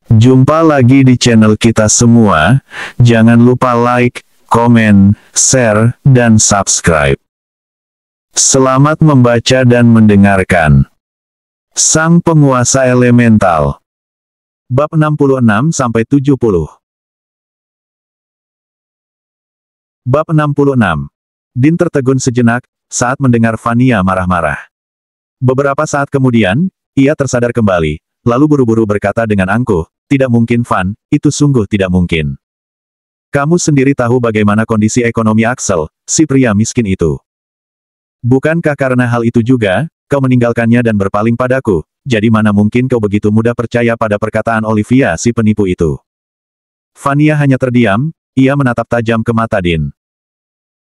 Jumpa lagi di channel kita semua, jangan lupa like, komen, share, dan subscribe. Selamat membaca dan mendengarkan. Sang Penguasa Elemental. Bab 66-70. Bab 66. Din tertegun sejenak, saat mendengar Fania marah-marah. Beberapa saat kemudian, ia tersadar kembali, lalu buru-buru berkata dengan angkuh, "Tidak mungkin Van, itu sungguh tidak mungkin. Kamu sendiri tahu bagaimana kondisi ekonomi Axel, si pria miskin itu. Bukankah karena hal itu juga, kau meninggalkannya dan berpaling padaku, jadi mana mungkin kau begitu mudah percaya pada perkataan Olivia si penipu itu?" Fania hanya terdiam, ia menatap tajam ke mata Din.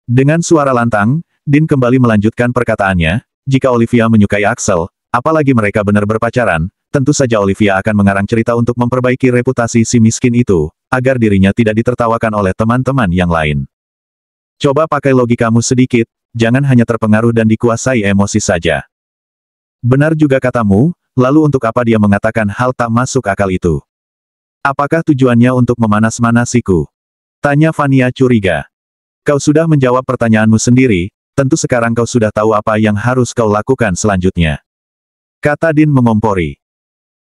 Dengan suara lantang, Din kembali melanjutkan perkataannya, "Jika Olivia menyukai Axel, apalagi mereka benar berpacaran, tentu saja Olivia akan mengarang cerita untuk memperbaiki reputasi si miskin itu, agar dirinya tidak ditertawakan oleh teman-teman yang lain. Coba pakai logikamu sedikit, jangan hanya terpengaruh dan dikuasai emosi saja. Benar juga katamu, lalu untuk apa dia mengatakan hal tak masuk akal itu? Apakah tujuannya untuk memanas-manasiku?" Tanya Fania curiga. "Kau sudah menjawab pertanyaanmu sendiri, tentu sekarang kau sudah tahu apa yang harus kau lakukan selanjutnya," kata Din mengompori.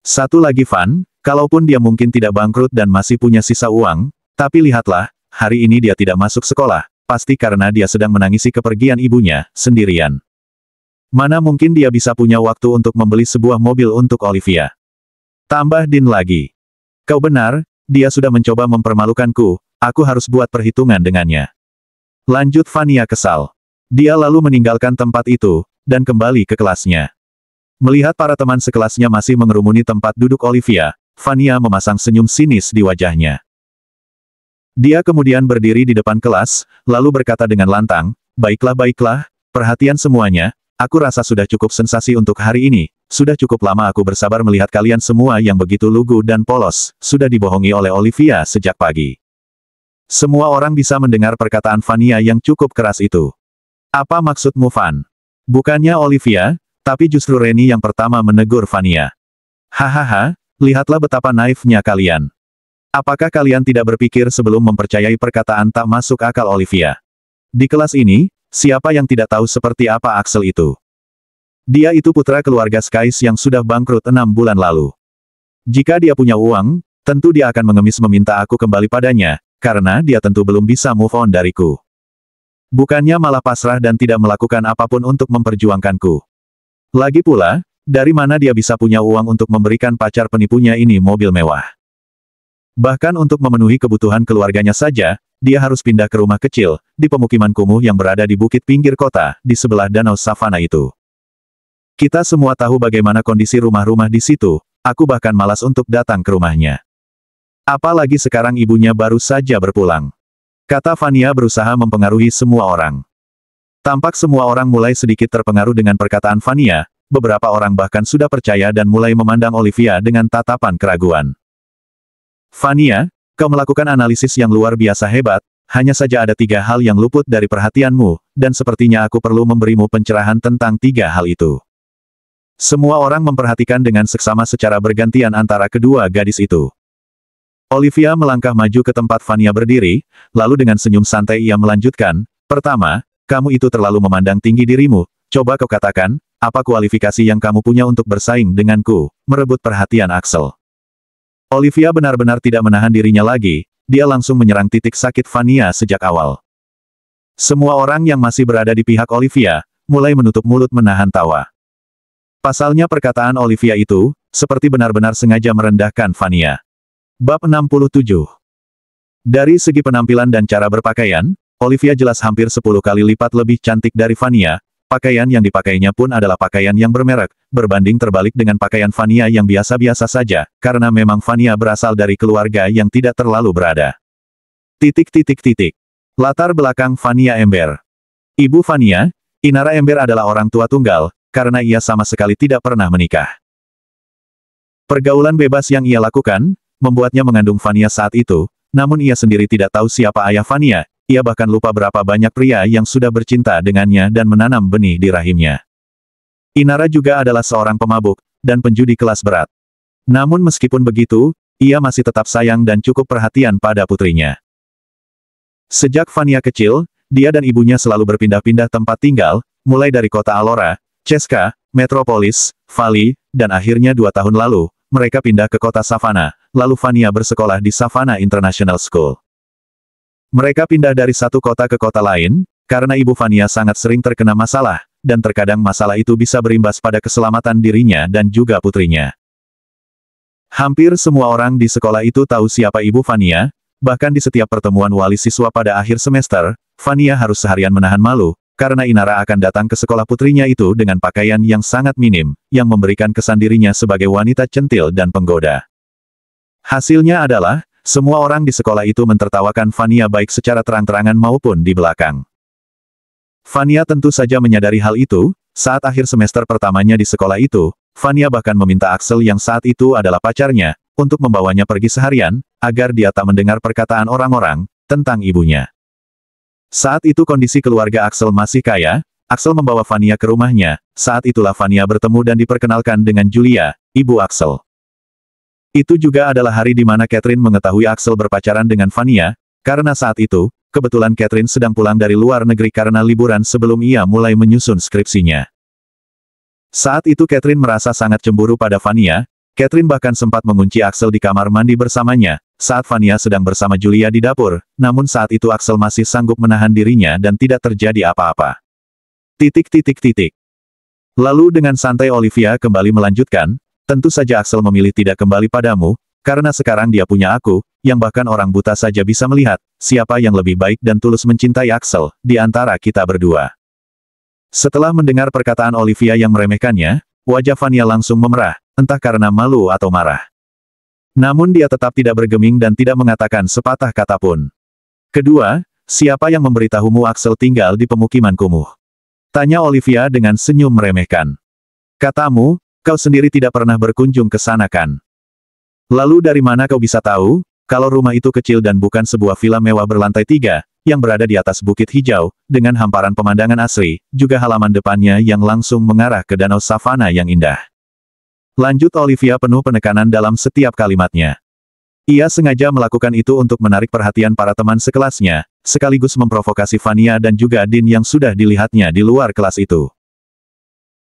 "Satu lagi Van, kalaupun dia mungkin tidak bangkrut dan masih punya sisa uang, tapi lihatlah, hari ini dia tidak masuk sekolah, pasti karena dia sedang menangisi kepergian ibunya, sendirian. Mana mungkin dia bisa punya waktu untuk membeli sebuah mobil untuk Olivia?" Tambah Din lagi. "Kau benar, dia sudah mencoba mempermalukanku, aku harus buat perhitungan dengannya." Lanjut Fania kesal. Dia lalu meninggalkan tempat itu, dan kembali ke kelasnya. Melihat para teman sekelasnya masih mengerumuni tempat duduk Olivia, Fania memasang senyum sinis di wajahnya. Dia kemudian berdiri di depan kelas, lalu berkata dengan lantang, baiklah, perhatian semuanya, aku rasa sudah cukup sensasi untuk hari ini, sudah cukup lama aku bersabar melihat kalian semua yang begitu lugu dan polos, sudah dibohongi oleh Olivia sejak pagi." Semua orang bisa mendengar perkataan Fania yang cukup keras itu. "Apa maksudmu Van?" Bukannya Olivia, tapi justru Reni yang pertama menegur Fania. "Hahaha, lihatlah betapa naifnya kalian. Apakah kalian tidak berpikir sebelum mempercayai perkataan tak masuk akal Olivia? Di kelas ini, siapa yang tidak tahu seperti apa Axel itu? Dia itu putra keluarga Skies yang sudah bangkrut 6 bulan lalu. Jika dia punya uang, tentu dia akan mengemis meminta aku kembali padanya, karena dia tentu belum bisa move on dariku. Bukannya malah pasrah dan tidak melakukan apapun untuk memperjuangkanku. Lagi pula, dari mana dia bisa punya uang untuk memberikan pacar penipunya ini mobil mewah? Bahkan untuk memenuhi kebutuhan keluarganya saja, dia harus pindah ke rumah kecil, di pemukiman kumuh yang berada di bukit pinggir kota, di sebelah danau savana itu. Kita semua tahu bagaimana kondisi rumah-rumah di situ, aku bahkan malas untuk datang ke rumahnya. Apalagi sekarang ibunya baru saja berpulang," kata Fania berusaha mempengaruhi semua orang. Tampak semua orang mulai sedikit terpengaruh dengan perkataan Fania, beberapa orang bahkan sudah percaya dan mulai memandang Olivia dengan tatapan keraguan. "Fania, kau melakukan analisis yang luar biasa hebat, hanya saja ada 3 hal yang luput dari perhatianmu, dan sepertinya aku perlu memberimu pencerahan tentang 3 hal itu." Semua orang memperhatikan dengan seksama secara bergantian antara kedua gadis itu. Olivia melangkah maju ke tempat Fania berdiri, lalu dengan senyum santai ia melanjutkan, "Pertama, kamu itu terlalu memandang tinggi dirimu, coba kau katakan, apa kualifikasi yang kamu punya untuk bersaing denganku, merebut perhatian Axel?" Olivia benar-benar tidak menahan dirinya lagi, dia langsung menyerang titik sakit Fania sejak awal. Semua orang yang masih berada di pihak Olivia, mulai menutup mulut menahan tawa. Pasalnya perkataan Olivia itu, seperti benar-benar sengaja merendahkan Fania. Bab 67. Dari segi penampilan dan cara berpakaian, Olivia jelas hampir 10 kali lipat lebih cantik dari Fania, pakaian yang dipakainya pun adalah pakaian yang bermerek, berbanding terbalik dengan pakaian Fania yang biasa-biasa saja, karena memang Fania berasal dari keluarga yang tidak terlalu berada. Latar belakang Fania Ember. Ibu Fania, Inara Ember adalah orang tua tunggal, karena ia sama sekali tidak pernah menikah. Pergaulan bebas yang ia lakukan, membuatnya mengandung Fania saat itu, namun ia sendiri tidak tahu siapa ayah Fania, ia bahkan lupa berapa banyak pria yang sudah bercinta dengannya dan menanam benih di rahimnya. Inara juga adalah seorang pemabuk, dan penjudi kelas berat. Namun meskipun begitu, ia masih tetap sayang dan cukup perhatian pada putrinya. Sejak Fania kecil, dia dan ibunya selalu berpindah-pindah tempat tinggal, mulai dari kota Alora, Ceska, Metropolis, Valley, dan akhirnya 2 tahun lalu, mereka pindah ke kota Savannah, lalu Fania bersekolah di Savannah International School. Mereka pindah dari satu kota ke kota lain, karena ibu Fania sangat sering terkena masalah, dan terkadang masalah itu bisa berimbas pada keselamatan dirinya dan juga putrinya. Hampir semua orang di sekolah itu tahu siapa ibu Fania, bahkan di setiap pertemuan wali siswa pada akhir semester, Fania harus seharian menahan malu, karena Inara akan datang ke sekolah putrinya itu dengan pakaian yang sangat minim, yang memberikan kesan dirinya sebagai wanita centil dan penggoda. Hasilnya adalah, semua orang di sekolah itu mentertawakan Fania baik secara terang-terangan maupun di belakang. Fania tentu saja menyadari hal itu, saat akhir semester pertamanya di sekolah itu, Fania bahkan meminta Axel yang saat itu adalah pacarnya, untuk membawanya pergi seharian, agar dia tak mendengar perkataan orang-orang, tentang ibunya. Saat itu kondisi keluarga Axel masih kaya, Axel membawa Fania ke rumahnya, saat itulah Fania bertemu dan diperkenalkan dengan Julia, ibu Axel. Itu juga adalah hari di mana Catherine mengetahui Axel berpacaran dengan Fania, karena saat itu, kebetulan Catherine sedang pulang dari luar negeri karena liburan sebelum ia mulai menyusun skripsinya. Saat itu Catherine merasa sangat cemburu pada Fania, Catherine bahkan sempat mengunci Axel di kamar mandi bersamanya, saat Fania sedang bersama Julia di dapur, namun saat itu Axel masih sanggup menahan dirinya dan tidak terjadi apa-apa. Lalu dengan santai Olivia kembali melanjutkan, tentu saja Axel memilih tidak kembali padamu, karena sekarang dia punya aku, yang bahkan orang buta saja bisa melihat, siapa yang lebih baik dan tulus mencintai Axel, di antara kita berdua. Setelah mendengar perkataan Olivia yang meremehkannya, wajah Fania langsung memerah, entah karena malu atau marah. Namun dia tetap tidak bergeming dan tidak mengatakan sepatah kata pun. Kedua, siapa yang memberitahumu Axel tinggal di pemukiman kumuh? Tanya Olivia dengan senyum meremehkan. Katamu, kau sendiri tidak pernah berkunjung ke sana kan? Lalu dari mana kau bisa tahu, kalau rumah itu kecil dan bukan sebuah villa mewah berlantai 3, yang berada di atas bukit hijau, dengan hamparan pemandangan asri, juga halaman depannya yang langsung mengarah ke danau savana yang indah. Lanjut Olivia penuh penekanan dalam setiap kalimatnya. Ia sengaja melakukan itu untuk menarik perhatian para teman sekelasnya, sekaligus memprovokasi Fania dan juga Dean yang sudah dilihatnya di luar kelas itu.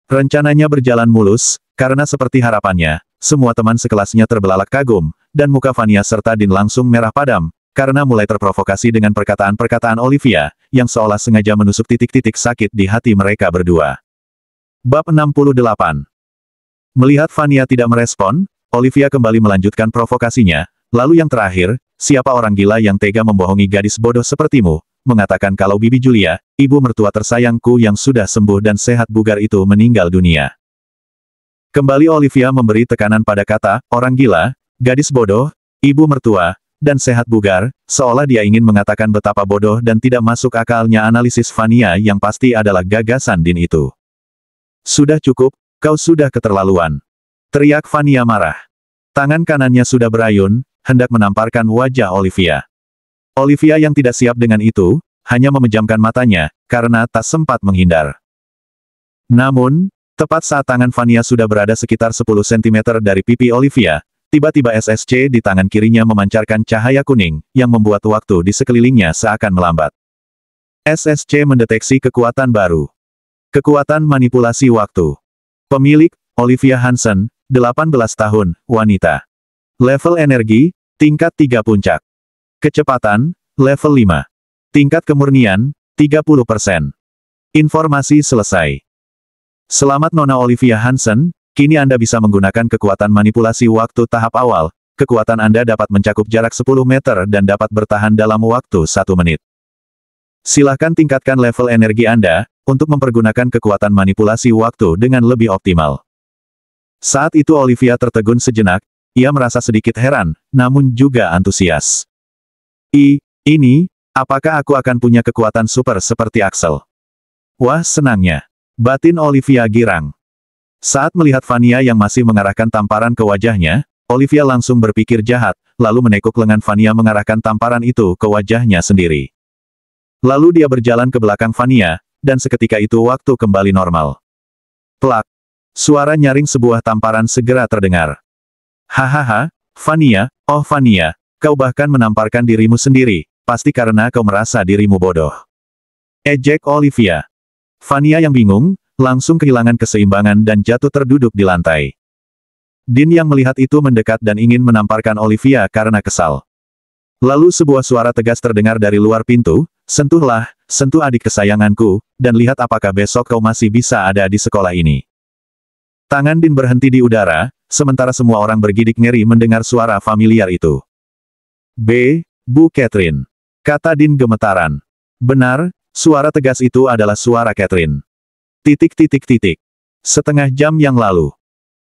Rencananya berjalan mulus, karena seperti harapannya, semua teman sekelasnya terbelalak kagum, dan muka Fania serta Dean langsung merah padam, karena mulai terprovokasi dengan perkataan-perkataan Olivia, yang seolah sengaja menusuk titik-titik sakit di hati mereka berdua. Bab 68. Melihat Fania tidak merespon, Olivia kembali melanjutkan provokasinya, lalu yang terakhir, siapa orang gila yang tega membohongi gadis bodoh sepertimu, mengatakan kalau Bibi Julia, ibu mertua tersayangku yang sudah sembuh dan sehat bugar itu meninggal dunia. Kembali Olivia memberi tekanan pada kata, orang gila, gadis bodoh, ibu mertua, dan sehat bugar, seolah dia ingin mengatakan betapa bodoh dan tidak masuk akalnya analisis Fania yang pasti adalah gagasan Dean itu. Sudah cukup, kau sudah keterlaluan. Teriak Fania marah. Tangan kanannya sudah berayun, hendak menamparkan wajah Olivia. Olivia yang tidak siap dengan itu, hanya memejamkan matanya, karena tak sempat menghindar. Namun, tepat saat tangan Fania sudah berada sekitar 10 cm dari pipi Olivia, tiba-tiba SSC di tangan kirinya memancarkan cahaya kuning, yang membuat waktu di sekelilingnya seakan melambat. SSC mendeteksi kekuatan baru. Kekuatan manipulasi waktu. Pemilik, Olivia Hansen, 18 tahun, wanita. Level energi, tingkat 3 puncak. Kecepatan, level 5. Tingkat kemurnian, 30%. Informasi selesai. Selamat Nona Olivia Hansen, kini Anda bisa menggunakan kekuatan manipulasi waktu tahap awal, kekuatan Anda dapat mencakup jarak 10 meter dan dapat bertahan dalam waktu 1 menit. Silahkan tingkatkan level energi Anda, untuk mempergunakan kekuatan manipulasi waktu dengan lebih optimal. Saat itu Olivia tertegun sejenak, ia merasa sedikit heran, namun juga antusias. Ini, apakah aku akan punya kekuatan super seperti Axel? Wah senangnya. Batin Olivia girang. Saat melihat Fania yang masih mengarahkan tamparan ke wajahnya, Olivia langsung berpikir jahat, lalu menekuk lengan Fania mengarahkan tamparan itu ke wajahnya sendiri. Lalu dia berjalan ke belakang Fania, dan seketika itu waktu kembali normal. Plak. Suara nyaring sebuah tamparan segera terdengar. Hahaha, Vania, oh Vania, kau bahkan menamparkan dirimu sendiri, pasti karena kau merasa dirimu bodoh. Ejek Olivia. Vania yang bingung, langsung kehilangan keseimbangan dan jatuh terduduk di lantai. Din yang melihat itu mendekat dan ingin menamparkan Olivia karena kesal. Lalu sebuah suara tegas terdengar dari luar pintu, sentuhlah, sentuh adik kesayanganku, dan lihat apakah besok kau masih bisa ada di sekolah ini. Tangan Din berhenti di udara, sementara semua orang bergidik ngeri mendengar suara familiar itu. Bu Catherine. Kata Din gemetaran. Benar, suara tegas itu adalah suara Catherine. Setengah jam yang lalu.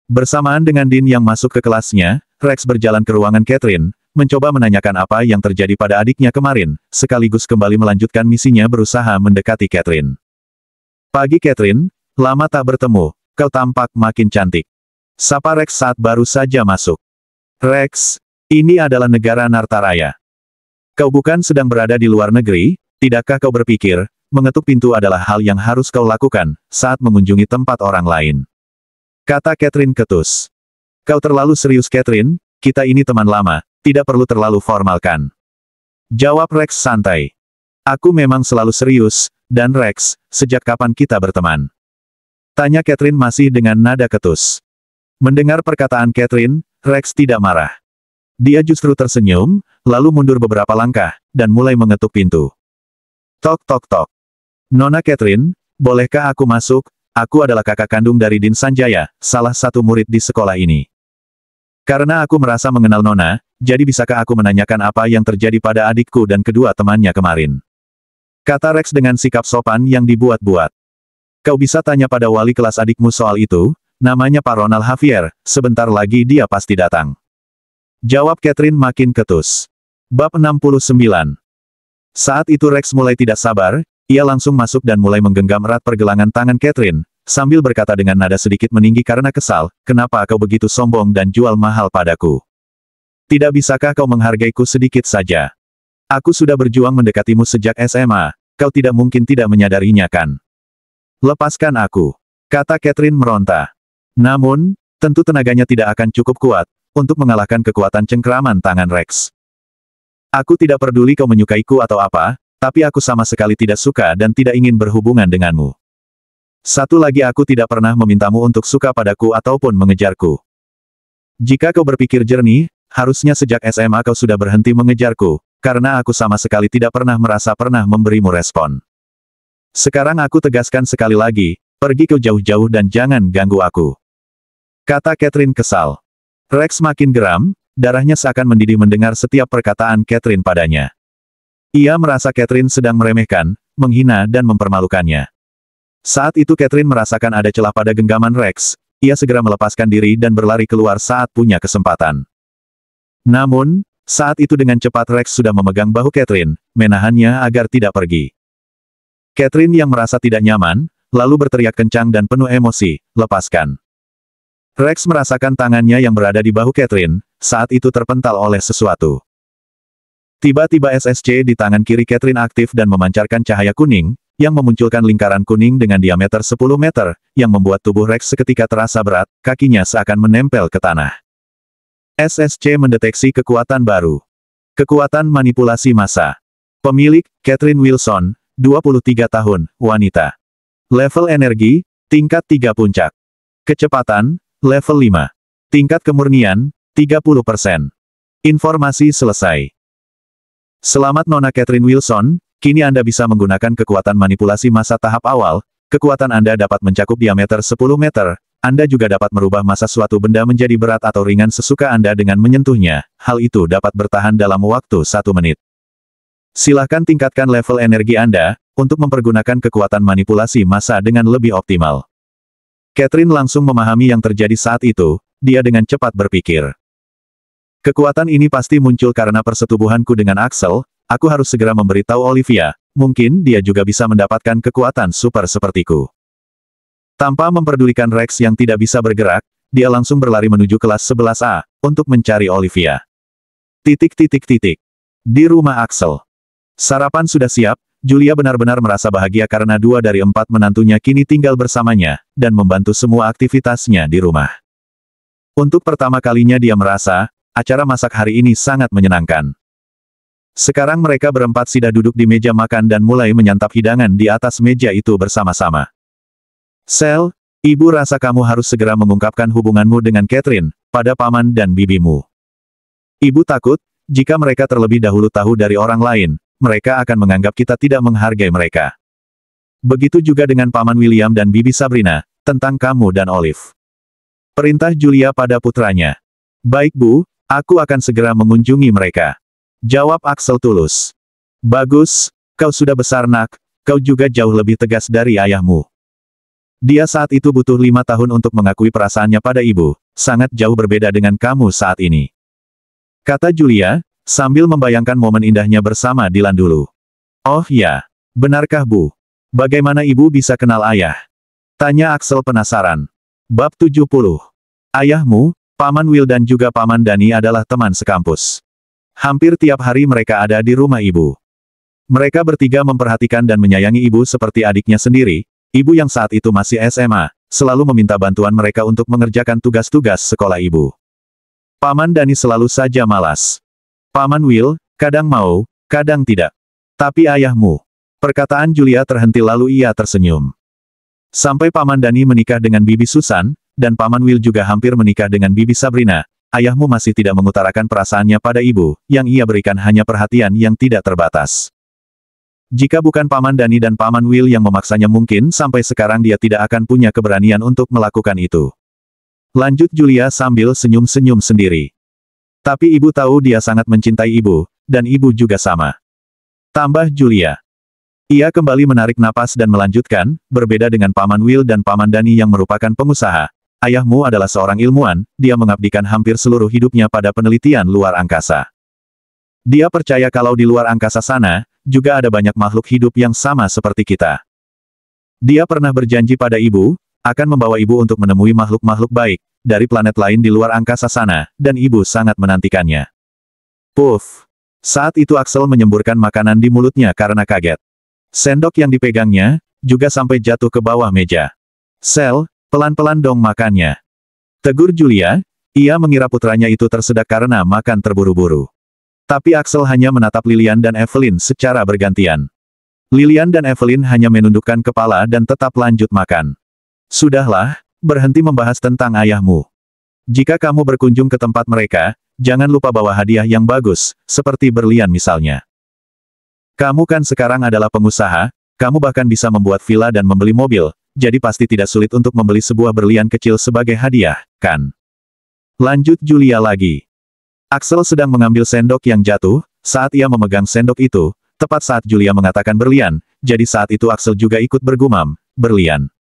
Bersamaan dengan Din yang masuk ke kelasnya, Rex berjalan ke ruangan Catherine, mencoba menanyakan apa yang terjadi pada adiknya kemarin, sekaligus kembali melanjutkan misinya berusaha mendekati Catherine. Pagi Catherine, lama tak bertemu, kau tampak makin cantik. Sapa Rex saat baru saja masuk. Rex, ini adalah negara Nartaraya. Kau bukan sedang berada di luar negeri, tidakkah kau berpikir, mengetuk pintu adalah hal yang harus kau lakukan, saat mengunjungi tempat orang lain? Kata Catherine ketus. Kau terlalu serius Catherine, kita ini teman lama, tidak perlu terlalu formalkan. Jawab Rex santai. Aku memang selalu serius, dan Rex, sejak kapan kita berteman? Tanya Catherine masih dengan nada ketus. Mendengar perkataan Catherine, Rex tidak marah. Dia justru tersenyum, lalu mundur beberapa langkah, dan mulai mengetuk pintu. Tok tok tok. Nona Catherine, bolehkah aku masuk? Aku adalah kakak kandung dari Din Sanjaya, salah satu murid di sekolah ini. Karena aku merasa mengenal Nona, jadi bisakah aku menanyakan apa yang terjadi pada adikku dan kedua temannya kemarin? Kata Rex dengan sikap sopan yang dibuat-buat. Kau bisa tanya pada wali kelas adikmu soal itu, namanya Pak Ronald Javier, sebentar lagi dia pasti datang. Jawab Catherine makin ketus. Bab 69. Saat itu Rex mulai tidak sabar, ia langsung masuk dan mulai menggenggam erat pergelangan tangan Catherine, sambil berkata dengan nada sedikit meninggi karena kesal, kenapa kau begitu sombong dan jual mahal padaku? Tidak bisakah kau menghargaiku sedikit saja? Aku sudah berjuang mendekatimu sejak SMA, kau tidak mungkin tidak menyadarinya kan? Lepaskan aku. Kata Catherine meronta. Namun, tentu tenaganya tidak akan cukup kuat, untuk mengalahkan kekuatan cengkeraman tangan Rex. Aku tidak peduli kau menyukaiku atau apa, tapi aku sama sekali tidak suka dan tidak ingin berhubungan denganmu. Satu lagi aku tidak pernah memintamu untuk suka padaku ataupun mengejarku. Jika kau berpikir jernih, harusnya sejak SMA kau sudah berhenti mengejarku, karena aku sama sekali tidak pernah merasa pernah memberimu respon. Sekarang aku tegaskan sekali lagi, pergi ke jauh-jauh dan jangan ganggu aku. Kata Catherine kesal. Rex makin geram, darahnya seakan mendidih mendengar setiap perkataan Catherine padanya. Ia merasa Catherine sedang meremehkan, menghina dan mempermalukannya. Saat itu Catherine merasakan ada celah pada genggaman Rex, ia segera melepaskan diri dan berlari keluar saat punya kesempatan. Namun, saat itu dengan cepat Rex sudah memegang bahu Catherine, menahannya agar tidak pergi. Catherine yang merasa tidak nyaman, lalu berteriak kencang dan penuh emosi, lepaskan. Rex merasakan tangannya yang berada di bahu Catherine, saat itu terpental oleh sesuatu. Tiba-tiba SSC di tangan kiri Catherine aktif dan memancarkan cahaya kuning, yang memunculkan lingkaran kuning dengan diameter 10 meter, yang membuat tubuh Rex seketika terasa berat, kakinya seakan menempel ke tanah. SSC mendeteksi kekuatan baru. Kekuatan manipulasi massa. Pemilik, Catherine Wilson, 23 tahun, wanita. Level energi, tingkat 3 puncak. Kecepatan, level 5. Tingkat kemurnian, 30%. Informasi selesai. Selamat Nona Catherine Wilson, kini Anda bisa menggunakan kekuatan manipulasi massa tahap awal, kekuatan Anda dapat mencakup diameter 10 meter, Anda juga dapat merubah massa suatu benda menjadi berat atau ringan sesuka Anda dengan menyentuhnya, hal itu dapat bertahan dalam waktu 1 menit. Silahkan tingkatkan level energi Anda, untuk mempergunakan kekuatan manipulasi massa dengan lebih optimal. Catherine langsung memahami yang terjadi saat itu, dia dengan cepat berpikir. Kekuatan ini pasti muncul karena persetubuhanku dengan Axel, aku harus segera memberitahu Olivia, mungkin dia juga bisa mendapatkan kekuatan super sepertiku. Tanpa memperdulikan Rex yang tidak bisa bergerak, dia langsung berlari menuju kelas 11A, untuk mencari Olivia. Di rumah Axel. Sarapan sudah siap, Julia benar-benar merasa bahagia karena 2 dari 4 menantunya kini tinggal bersamanya, dan membantu semua aktivitasnya di rumah. Untuk pertama kalinya dia merasa, acara masak hari ini sangat menyenangkan. Sekarang mereka berempat sudah duduk di meja makan dan mulai menyantap hidangan di atas meja itu bersama-sama. Sel, ibu rasa kamu harus segera mengungkapkan hubunganmu dengan Catherine, pada paman dan bibimu. Ibu takut, jika mereka terlebih dahulu tahu dari orang lain, mereka akan menganggap kita tidak menghargai mereka. Begitu juga dengan paman William dan bibi Sabrina, tentang kamu dan Olive. Perintah Julia pada putranya. Baik bu, aku akan segera mengunjungi mereka. Jawab Axel tulus. Bagus, kau sudah besar nak, kau juga jauh lebih tegas dari ayahmu. Dia saat itu butuh 5 tahun untuk mengakui perasaannya pada ibu, sangat jauh berbeda dengan kamu saat ini. Kata Julia, sambil membayangkan momen indahnya bersama Dylan dulu. Oh ya, benarkah bu? Bagaimana ibu bisa kenal ayah? Tanya Axel penasaran. Bab 70. Ayahmu, Paman Will dan juga Paman Danny adalah teman sekampus. Hampir tiap hari mereka ada di rumah ibu. Mereka bertiga memperhatikan dan menyayangi ibu seperti adiknya sendiri. Ibu yang saat itu masih SMA, selalu meminta bantuan mereka untuk mengerjakan tugas-tugas sekolah ibu. Paman Danny selalu saja malas. Paman Will, kadang mau, kadang tidak. Tapi ayahmu. Perkataan Julia terhenti lalu ia tersenyum. Sampai Paman Danny menikah dengan Bibi Susan, dan Paman Will juga hampir menikah dengan Bibi Sabrina, ayahmu masih tidak mengutarakan perasaannya pada ibu, yang ia berikan hanya perhatian yang tidak terbatas. Jika bukan Paman Danny dan Paman Will yang memaksanya mungkin sampai sekarang dia tidak akan punya keberanian untuk melakukan itu. Lanjut Julia sambil senyum-senyum sendiri. Tapi ibu tahu dia sangat mencintai ibu, dan ibu juga sama. Tambah Julia. Ia kembali menarik napas dan melanjutkan, berbeda dengan Paman Will dan Paman Danny yang merupakan pengusaha. Ayahmu adalah seorang ilmuwan, dia mengabdikan hampir seluruh hidupnya pada penelitian luar angkasa. Dia percaya kalau di luar angkasa sana, juga ada banyak makhluk hidup yang sama seperti kita. Dia pernah berjanji pada ibu, akan membawa ibu untuk menemui makhluk-makhluk baik, dari planet lain di luar angkasa sana, dan ibu sangat menantikannya. Puff. Saat itu Axel menyemburkan makanan di mulutnya karena kaget. Sendok yang dipegangnya, juga sampai jatuh ke bawah meja. Sel, pelan-pelan dong makannya. Tegur Julia, ia mengira putranya itu tersedak karena makan terburu-buru. Tapi Axel hanya menatap Lilian dan Evelyn secara bergantian. Lilian dan Evelyn hanya menundukkan kepala dan tetap lanjut makan. Sudahlah, berhenti membahas tentang ayahmu. Jika kamu berkunjung ke tempat mereka, jangan lupa bawa hadiah yang bagus, seperti berlian misalnya. Kamu kan sekarang adalah pengusaha, kamu bahkan bisa membuat villa dan membeli mobil, jadi pasti tidak sulit untuk membeli sebuah berlian kecil sebagai hadiah, kan? Lanjut Julia lagi. Axel sedang mengambil sendok yang jatuh, saat ia memegang sendok itu, tepat saat Julia mengatakan berlian, jadi saat itu Axel juga ikut bergumam, berlian.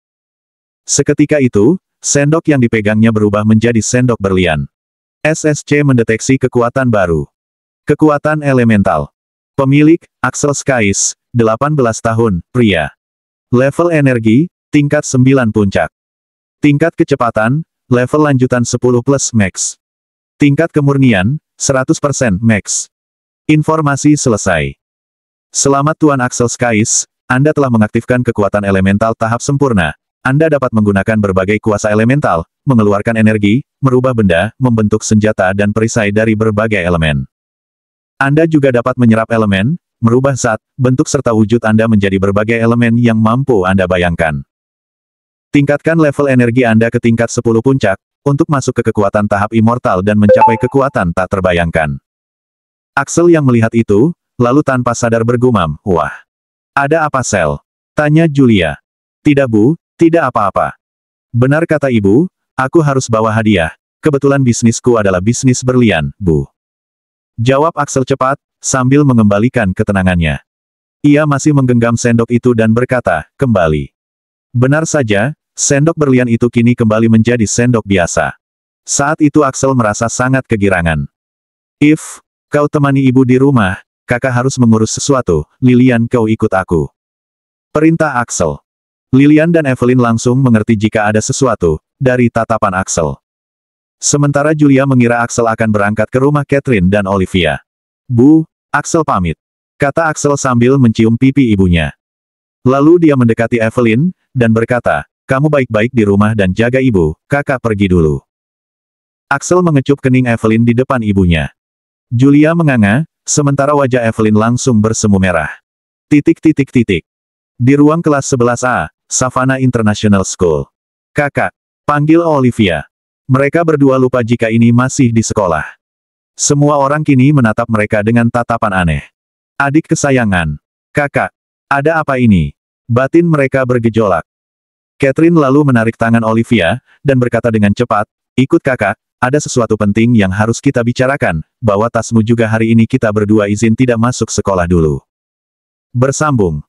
Seketika itu, sendok yang dipegangnya berubah menjadi sendok berlian. SSC mendeteksi kekuatan baru. Kekuatan elemental. Pemilik, Axel Skies, 18 tahun, pria. Level energi, tingkat 9 puncak. Tingkat kecepatan, level lanjutan 10 plus max. Tingkat kemurnian, 100% max. Informasi selesai. Selamat Tuan Axel Skies, Anda telah mengaktifkan kekuatan elemental tahap sempurna. Anda dapat menggunakan berbagai kuasa elemental, mengeluarkan energi, merubah benda, membentuk senjata dan perisai dari berbagai elemen. Anda juga dapat menyerap elemen, merubah zat, bentuk serta wujud Anda menjadi berbagai elemen yang mampu Anda bayangkan. Tingkatkan level energi Anda ke tingkat 10 puncak, untuk masuk ke kekuatan tahap immortal dan mencapai kekuatan tak terbayangkan. Axel yang melihat itu, lalu tanpa sadar bergumam, wah. Ada apa Sel? Tanya Julia. Tidak bu, tidak apa-apa. Benar kata ibu, aku harus bawa hadiah, kebetulan bisnisku adalah bisnis berlian, bu. Jawab Axel cepat, sambil mengembalikan ketenangannya. Ia masih menggenggam sendok itu dan berkata, kembali. Benar saja, sendok berlian itu kini kembali menjadi sendok biasa. Saat itu Axel merasa sangat kegirangan. If, kau temani ibu di rumah, kakak harus mengurus sesuatu, Lilian kau ikut aku. Perintah Axel. Lilian dan Evelyn langsung mengerti jika ada sesuatu, dari tatapan Axel. Sementara Julia mengira Axel akan berangkat ke rumah Catherine dan Olivia. Bu, Axel pamit. Kata Axel sambil mencium pipi ibunya. Lalu dia mendekati Evelyn, dan berkata, kamu baik-baik di rumah dan jaga ibu, kakak pergi dulu. Axel mengecup kening Evelyn di depan ibunya. Julia menganga, sementara wajah Evelyn langsung bersemu merah. Titik. Di ruang kelas 11A, Savannah International School. Kakak, panggil Olivia. Mereka berdua lupa jika ini masih di sekolah. Semua orang kini menatap mereka dengan tatapan aneh. Adik kesayangan. Kakak, ada apa ini? Batin mereka bergejolak. Catherine lalu menarik tangan Olivia, dan berkata dengan cepat, ikut kakak, ada sesuatu penting yang harus kita bicarakan, bawa tasmu juga hari ini kita berdua izin tidak masuk sekolah dulu. Bersambung.